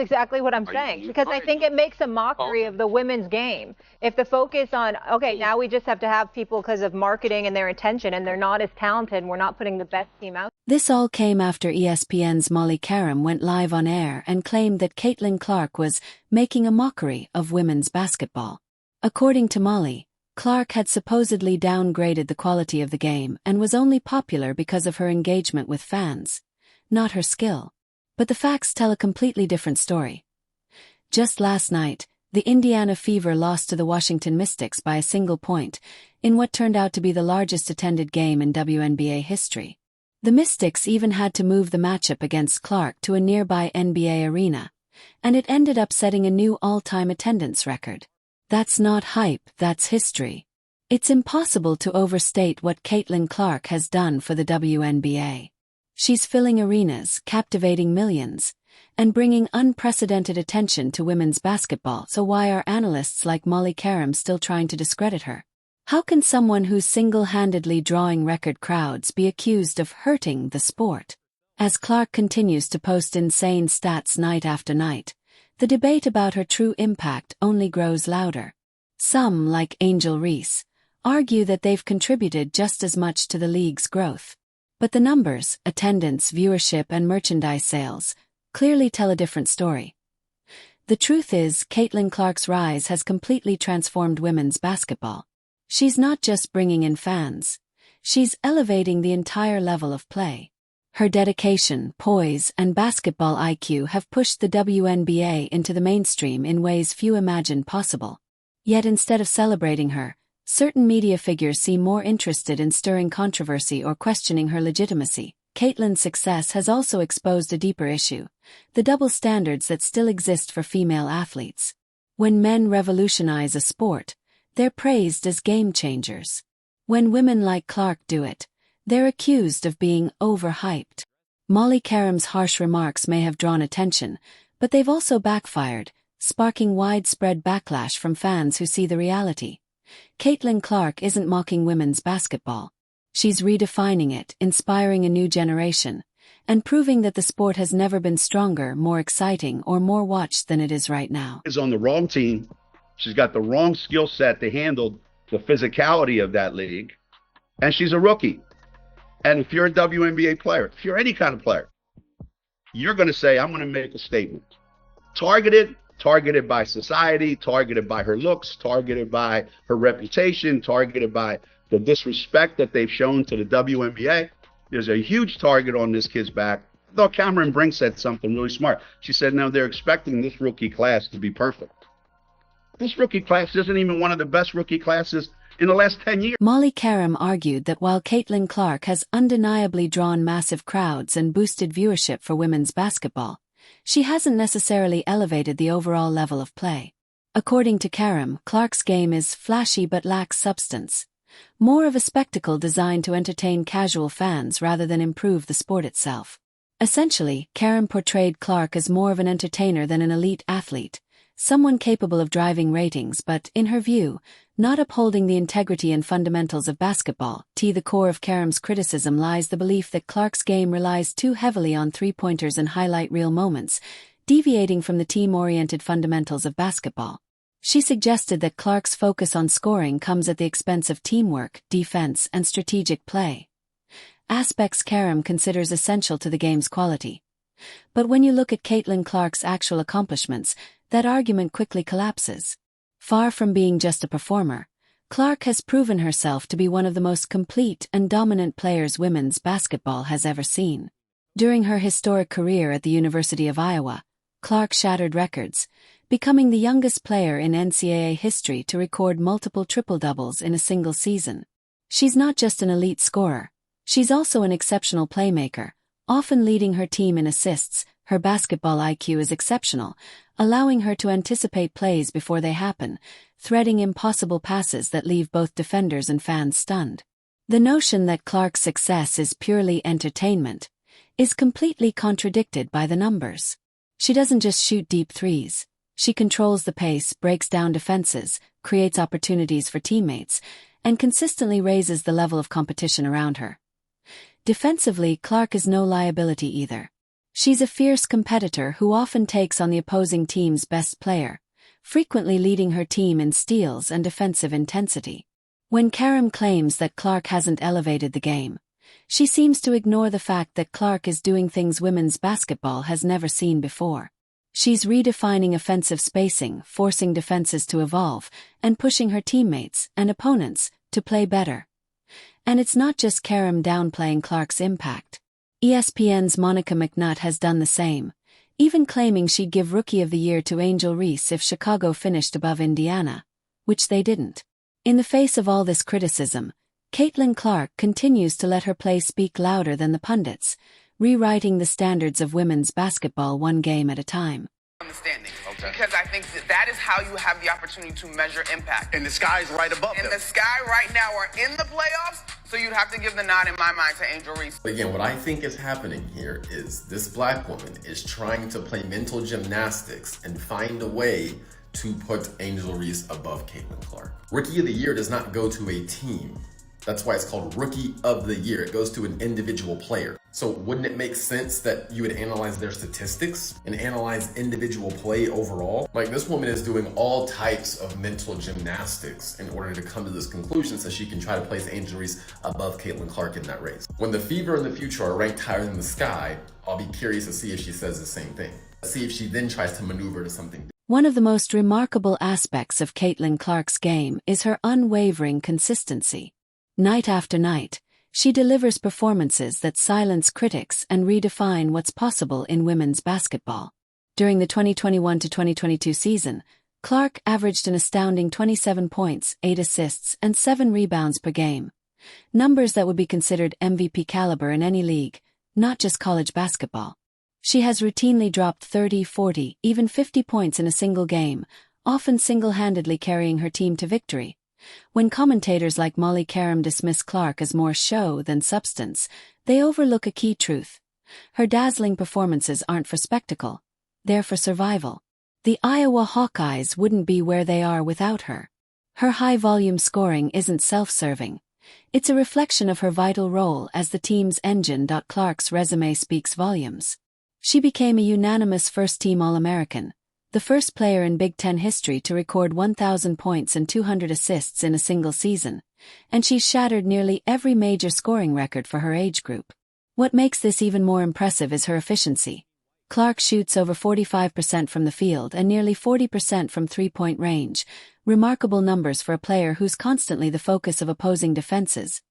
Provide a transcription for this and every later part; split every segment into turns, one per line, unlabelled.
exactly what I'm saying, because I think it makes a mockery of the women's game. If the focus on, okay, now we just have to have people because of marketing and their attention, and they're not as talented, and we're not putting the best team out.
This all came after ESPN's Molly Qerim went live on air and claimed that Caitlin Clark was making a mockery of women's basketball. According to Molly, Clark had supposedly downgraded the quality of the game and was only popular because of her engagement with fans, not her skill. But the facts tell a completely different story. Just last night, the Indiana Fever lost to the Washington Mystics by a single point, in what turned out to be the largest attended game in WNBA history. The Mystics even had to move the matchup against Clark to a nearby NBA arena, and it ended up setting a new all-time attendance record. That's not hype, that's history. It's impossible to overstate what Caitlin Clark has done for the WNBA. She's filling arenas, captivating millions, and bringing unprecedented attention to women's basketball. So why are analysts like Molly Qerim still trying to discredit her? How can someone who's single-handedly drawing record crowds be accused of hurting the sport? As Clark continues to post insane stats night after night, the debate about her true impact only grows louder. Some, like Angel Reese, argue that they've contributed just as much to the league's growth. But the numbers, attendance, viewership, and merchandise sales clearly tell a different story. The truth is, Caitlin Clark's rise has completely transformed women's basketball. She's not just bringing in fans, she's elevating the entire level of play. Her dedication, poise, and basketball IQ have pushed the WNBA into the mainstream in ways few imagined possible. Yet instead of celebrating her, certain media figures seem more interested in stirring controversy or questioning her legitimacy. Caitlin's success has also exposed a deeper issue: the double standards that still exist for female athletes. When men revolutionize a sport, they're praised as game changers. When women like Clark do it, they're accused of being overhyped. Molly Qerim's harsh remarks may have drawn attention, but they've also backfired, sparking widespread backlash from fans who see the reality. Caitlin Clark isn't mocking women's basketball. She's redefining it, inspiring a new generation, and proving that the sport has never been stronger, more exciting, or more watched than it is right now.
Is on the wrong team. She's got the wrong skill set to handle the physicality of that league, and she's a rookie. And if you're a WNBA player, if you're any kind of player, you're going to say, I'm going to make a statement. Targeted by society, targeted by her looks, targeted by her reputation, targeted by the disrespect that they've shown to the WNBA. There's a huge target on this kid's back. I thought Cameron Brink said something really smart. She said, no, they're expecting this rookie class to be perfect. This rookie class isn't even one of the best rookie classes in the last 10 years.
Molly Qerim argued that while Caitlin Clark has undeniably drawn massive crowds and boosted viewership for women's basketball, she hasn't necessarily elevated the overall level of play. According to Qerim, Clark's game is flashy but lacks substance, more of a spectacle designed to entertain casual fans rather than improve the sport itself. Essentially, Qerim portrayed Clark as more of an entertainer than an elite athlete, someone capable of driving ratings but, in her view, not upholding the integrity and fundamentals of basketball. At the core of Qerim's criticism lies the belief that Clark's game relies too heavily on three-pointers and highlight reel moments, deviating from the team-oriented fundamentals of basketball. She suggested that Clark's focus on scoring comes at the expense of teamwork, defense, and strategic play, aspects Qerim considers essential to the game's quality. But when you look at Caitlin Clark's actual accomplishments, that argument quickly collapses. Far from being just a performer, Clark has proven herself to be one of the most complete and dominant players women's basketball has ever seen. During her historic career at the University of Iowa, Clark shattered records, becoming the youngest player in NCAA history to record multiple triple-doubles in a single season. She's not just an elite scorer, she's also an exceptional playmaker, often leading her team in assists. Her basketball IQ is exceptional, allowing her to anticipate plays before they happen, threading impossible passes that leave both defenders and fans stunned. The notion that Clark's success is purely entertainment is completely contradicted by the numbers. She doesn't just shoot deep threes. She controls the pace, breaks down defenses, creates opportunities for teammates, and consistently raises the level of competition around her. Defensively, Clark is no liability either. She's a fierce competitor who often takes on the opposing team's best player, frequently leading her team in steals and defensive intensity. When Qerim claims that Clark hasn't elevated the game, she seems to ignore the fact that Clark is doing things women's basketball has never seen before. She's redefining offensive spacing, forcing defenses to evolve, and pushing her teammates and opponents to play better. And it's not just Qerim downplaying Clark's impact. ESPN's Monica McNutt has done the same, even claiming she'd give Rookie of the Year to Angel Reese if Chicago finished above Indiana, which they didn't. In the face of all this criticism, Caitlin Clark continues to let her play speak louder than the pundits, rewriting the standards of women's basketball one game at a time.
Understanding, because I think that is how you have the opportunity to measure impact.
And the sky's right above them.
And the sky right now are in the playoffs, so you'd have to give the nod in my mind to Angel Reese.
Again, what I think is happening here is this black woman is trying to play mental gymnastics and find a way to put Angel Reese above Caitlin Clark. Rookie of the Year does not go to a team. That's why it's called Rookie of the Year. It goes to an individual player. So wouldn't it make sense that you would analyze their statistics and analyze individual play overall? Like, this woman is doing all types of mental gymnastics in order to come to this conclusion so she can try to place Angel Reese above Caitlin Clark in that race. When the Fever and the Future are ranked higher than the Sky, I'll be curious to see if she says the same thing. See if she then tries to maneuver to something different.
One of the most remarkable aspects of Caitlin Clark's game is her unwavering consistency. Night after night, she delivers performances that silence critics and redefine what's possible in women's basketball. During the 2021-2022 season, Clark averaged an astounding 27 points, 8 assists, and 7 rebounds per game. Numbers that would be considered MVP caliber in any league, not just college basketball. She has routinely dropped 30, 40, even 50 points in a single game, often single-handedly carrying her team to victory. When commentators like Molly Qerim dismiss Clark as more show than substance, they overlook a key truth. Her dazzling performances aren't for spectacle. They're for survival. The Iowa Hawkeyes wouldn't be where they are without her. Her high-volume scoring isn't self-serving. It's a reflection of her vital role as the team's engine. Clark's resume speaks volumes. She became a unanimous first-team All-American, the first player in Big Ten history to record 1,000 points and 200 assists in a single season, and she's shattered nearly every major scoring record for her age group. What makes this even more impressive is her efficiency. Clark shoots over 45% from the field and nearly 40% from three-point range, remarkable numbers for a player who's constantly the focus of opposing defenses.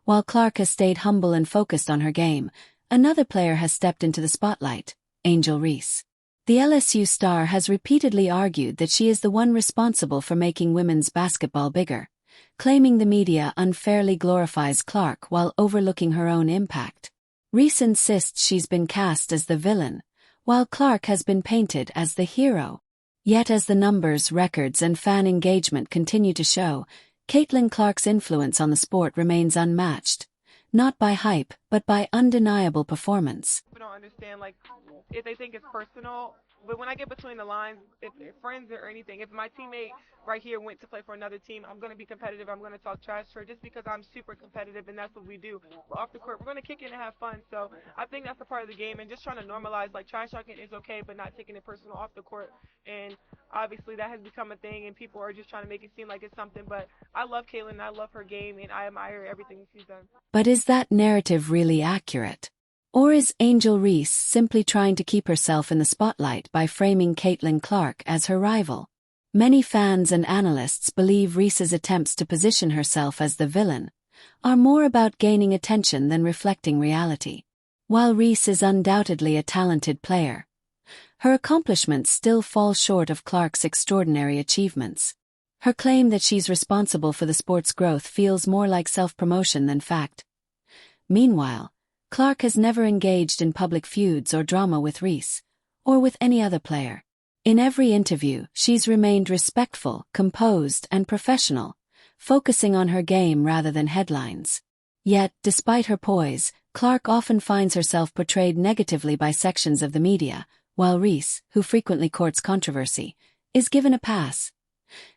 While Clark has stayed humble and focused on her game, another player has stepped into the spotlight, Angel Reese. The LSU star has repeatedly argued that she is the one responsible for making women's basketball bigger, claiming the media unfairly glorifies Clark while overlooking her own impact. Reese insists she's been cast as the villain, while Clark has been painted as the hero. Yet as the numbers, records, and fan engagement continue to show, Caitlin Clark's influence on the sport remains unmatched, not by hype, but by undeniable performance.
People don't understand, like, if they think it's personal, but when I get between the lines, if friends or anything, if my teammate right here went to play for another team, I'm going to be competitive, I'm going to talk trash to her just because I'm super competitive and that's what we do. But off the court, we're going to kick it and have fun, so I think that's a part of the game, and just trying to normalize, like, trash talking is okay, but not taking it personal off the court, and obviously that has become a thing, and people are just trying to make it seem like it's something, but I love Caitlin, I love her game, and I admire everything she's done.
But is that narrative really accurate? Or is Angel Reese simply trying to keep herself in the spotlight by framing Caitlin Clark as her rival? Many fans and analysts believe Reese's attempts to position herself as the villain are more about gaining attention than reflecting reality. While Reese is undoubtedly a talented player, her accomplishments still fall short of Clark's extraordinary achievements. Her claim that she's responsible for the sport's growth feels more like self-promotion than fact. Meanwhile, Clark has never engaged in public feuds or drama with Reese, or with any other player. In every interview, she's remained respectful, composed, and professional, focusing on her game rather than headlines. Yet, despite her poise, Clark often finds herself portrayed negatively by sections of the media, while Reese, who frequently courts controversy, is given a pass.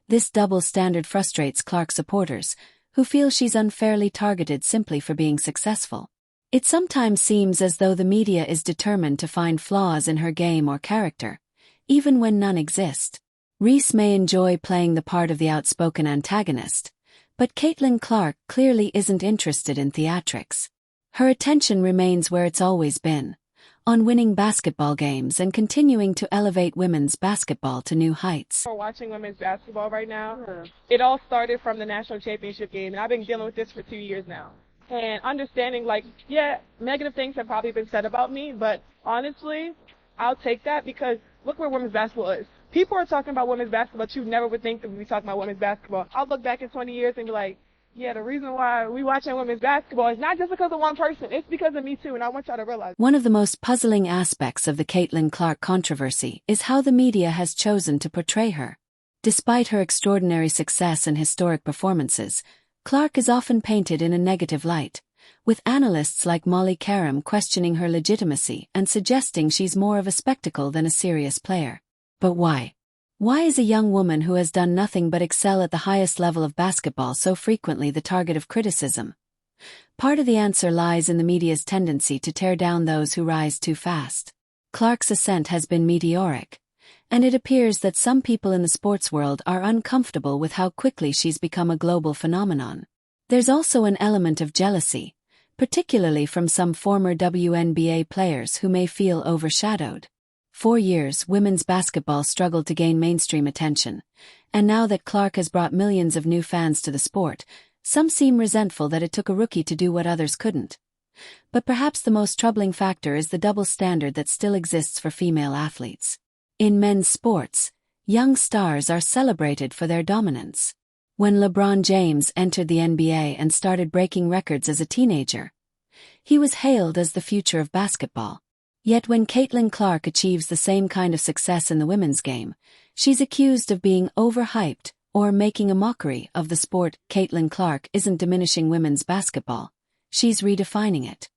This double standard frustrates Clark supporters, who feel she's unfairly targeted simply for being successful. It sometimes seems as though the media is determined to find flaws in her game or character, even when none exist. Reese may enjoy playing the part of the outspoken antagonist, but Caitlin Clark clearly isn't interested in theatrics. Her attention remains where it's always been, on winning basketball games and continuing to elevate women's basketball to new heights.
For watching women's basketball right now, it all started from the national championship game, and I've been dealing with this for 2 years now. And understanding, like, yeah, negative things have probably been said about me, but honestly, I'll take that because look where women's basketball is. People are talking about women's basketball, but you never would think that we'd be talking about women's basketball. I'll look back in 20 years and be like, yeah, the reason why we watching women's basketball is not just because of one person. It's because of me too, and I want y'all to realize.
One of the most puzzling aspects of the Caitlin Clark controversy is how the media has chosen to portray her. Despite her extraordinary success and historic performances, Clark is often painted in a negative light, with analysts like Molly Qerim questioning her legitimacy and suggesting she's more of a spectacle than a serious player. But why? Why is a young woman who has done nothing but excel at the highest level of basketball so frequently the target of criticism? Part of the answer lies in the media's tendency to tear down those who rise too fast. Clark's ascent has been meteoric, and it appears that some people in the sports world are uncomfortable with how quickly she's become a global phenomenon. There's also an element of jealousy, particularly from some former WNBA players who may feel overshadowed. For years, women's basketball struggled to gain mainstream attention, and now that Clark has brought millions of new fans to the sport, some seem resentful that it took a rookie to do what others couldn't. But perhaps the most troubling factor is the double standard that still exists for female athletes. In men's sports, young stars are celebrated for their dominance. When LeBron James entered the NBA and started breaking records as a teenager, he was hailed as the future of basketball. Yet when Caitlin Clark achieves the same kind of success in the women's game, she's accused of being overhyped or making a mockery of the sport. Caitlin Clark isn't diminishing women's basketball, she's redefining it.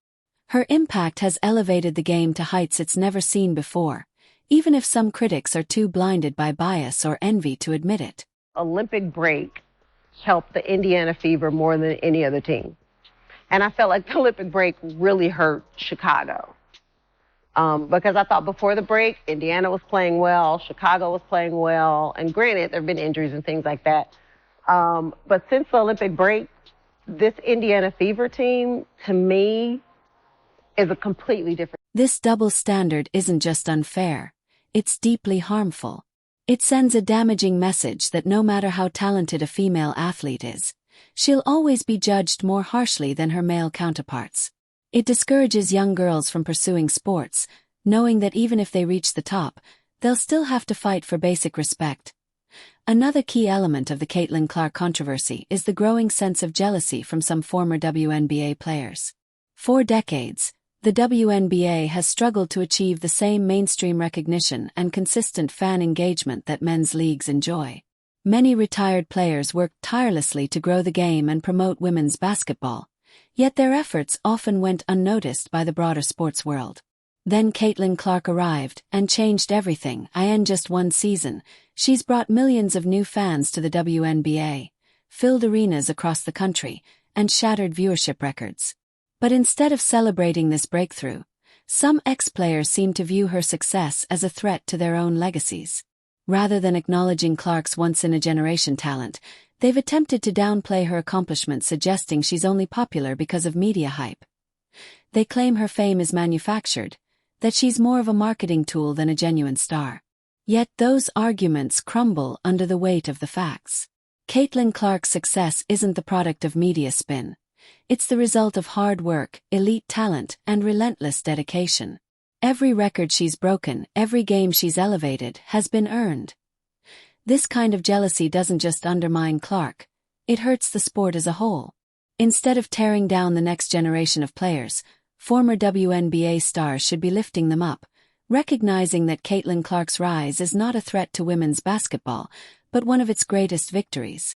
Her impact has elevated the game to heights it's never seen before, even if some critics are too blinded by bias or envy to admit it.
Olympic break helped the Indiana Fever more than any other team. And I felt like the Olympic break really hurt Chicago. Because I thought before the break, Indiana was playing well, Chicago was playing well, and granted, there have been injuries and things like that. But since the Olympic break, this Indiana Fever team, to me, is a completely different.
This double standard isn't just unfair, it's deeply harmful. It sends a damaging message that no matter how talented a female athlete is, she'll always be judged more harshly than her male counterparts. It discourages young girls from pursuing sports, knowing that even if they reach the top, they'll still have to fight for basic respect. Another key element of the Caitlin Clark controversy is the growing sense of jealousy from some former WNBA players. For decades, the WNBA has struggled to achieve the same mainstream recognition and consistent fan engagement that men's leagues enjoy. Many retired players worked tirelessly to grow the game and promote women's basketball, yet their efforts often went unnoticed by the broader sports world. Then Caitlin Clark arrived and changed everything. In just one season, she's brought millions of new fans to the WNBA, filled arenas across the country, and shattered viewership records. But instead of celebrating this breakthrough, some ex-players seem to view her success as a threat to their own legacies. Rather than acknowledging Clark's once-in-a-generation talent, they've attempted to downplay her accomplishments, suggesting she's only popular because of media hype. They claim her fame is manufactured, that she's more of a marketing tool than a genuine star. Yet those arguments crumble under the weight of the facts. Caitlin Clark's success isn't the product of media spin. It's the result of hard work, elite talent, and relentless dedication. Every record she's broken, every game she's elevated, has been earned. This kind of jealousy doesn't just undermine Clark, it hurts the sport as a whole. Instead of tearing down the next generation of players, former WNBA stars should be lifting them up, recognizing that Caitlin Clark's rise is not a threat to women's basketball, but one of its greatest victories.